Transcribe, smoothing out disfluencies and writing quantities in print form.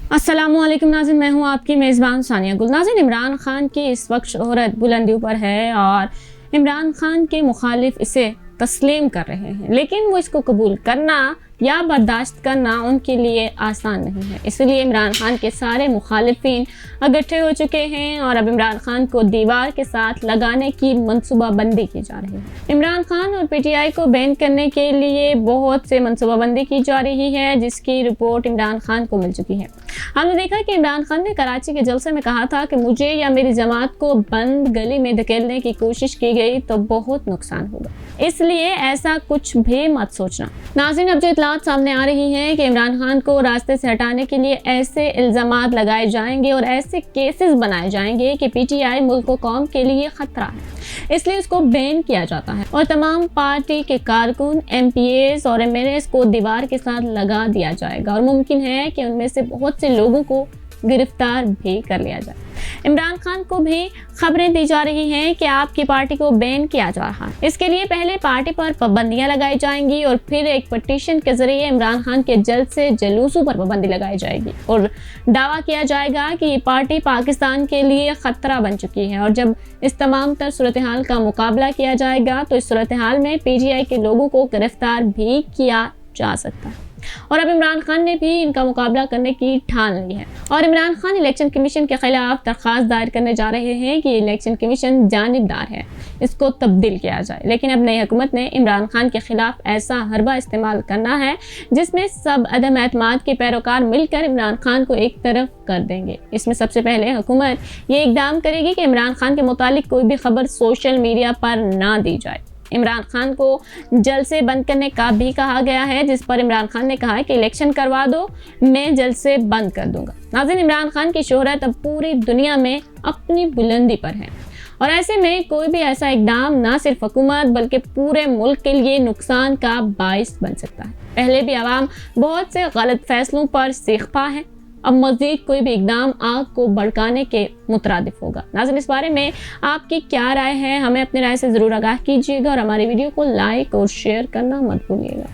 अस्सलामुअलैकुम नाज़रीन, मैं हूँ आपकी मेज़बान सानिया गुल। नाज़रीन, इमरान खान की इस वक्त शोहरत बुलंदियों पर है और इमरान खान के मुखालिफ इसे तस्लीम कर रहे हैं, लेकिन वो इसको कबूल करना या बर्दाश्त करना उनके लिए आसान नहीं है। इसलिए इमरान खान के सारे मुखालिफिन इकट्ठे हो चुके हैं और अब इमरान खान को दीवार के साथ लगाने की मनसूबाबंदी की जा रही है। इमरान खान और पीटीआई को बैन करने के लिए बहुत से मनसूबाबंदी की जा रही है, जिसकी रिपोर्ट इमरान खान को मिल चुकी है। हमने देखा कि इमरान खान ने कराची के जलसे में कहा था कि मुझे या मेरी जमात को बंद गली में धकेलने की कोशिश की गई तो बहुत नुकसान होगा, इसलिए ऐसा कुछ भी मत सोचना। नाज़रीन, अब जो इत्तलात सामने आ रही हैं कि इमरान खान को रास्ते से हटाने के लिए ऐसे इल्ज़ामात लगाए जाएंगे और ऐसे केसेस बनाए जाएंगे कि पीटीआई मुल्क व कौम के लिए खतरा है, इसलिए उसको बैन किया जाता है और तमाम पार्टी के कारकुन, एमपीएस और एमएलएस को दीवार के साथ लगा दिया जाएगा और मुमकिन है कि उनमें से बहुत से लोगों को गिरफ्तार भी कर लिया जाए। इमरान खान को भी खबरें दी जा रही हैं कि आपकी पार्टी को बैन किया जा रहा है। इसके लिए पहले पार्टी पर पाबंदियां लगाई जाएंगी और फिर एक पटिशन के जरिए इमरान खान के जल्द से जुलूसों पर पाबंदी लगाई जाएगी और दावा किया जाएगा कि ये पार्टी पाकिस्तान के लिए खतरा बन चुकी है और जब इस तमाम तर सूरत हाल का मुकाबला किया जाएगा तो इस सूरत हाल में पीटीआई के लोगों को गिरफ्तार भी किया जा सकता है। और अब इमरान खान ने भी इनका मुकाबला करने की ठान ली है और इमरान खान इलेक्शन कमीशन के खिलाफ दरख्वास्त दायर करने जा रहे हैं कि इलेक्शन कमीशन जानिबदार है, इसको तब्दील किया जाए। लेकिन अब नई हुकूमत ने इमरान खान के खिलाफ ऐसा हरबा इस्तेमाल करना है जिसमें सब अदम एतमाद के पैरोकार मिलकर इमरान खान को एक तरफ कर देंगे। इसमें सबसे पहले हुकूमत ये इकदाम करेगी कि इमरान खान के मुतालिक कोई भी खबर सोशल मीडिया पर ना दी जाए। इमरान खान को जलसे बंद करने का भी कहा गया है, जिस पर इमरान खान ने कहा है कि इलेक्शन करवा दो, मैं जलसे बंद कर दूंगा। नाज़रीन, इमरान खान की शोहरत अब पूरी दुनिया में अपनी बुलंदी पर है और ऐसे में कोई भी ऐसा इकदाम ना सिर्फ हुकूमत बल्कि पूरे मुल्क के लिए नुकसान का बाइस बन सकता है। पहले भी अवाम बहुत से गलत फैसलों पर सीखपा है, अब मज़ीद कोई भी इकदाम आग को भड़काने के मुतरादिफ होगा। नाज़रीन, इस बारे में आपकी क्या राय है, हमें अपनी राय से ज़रूर आगाह कीजिएगा और हमारी वीडियो को लाइक और शेयर करना मत भूलिएगा।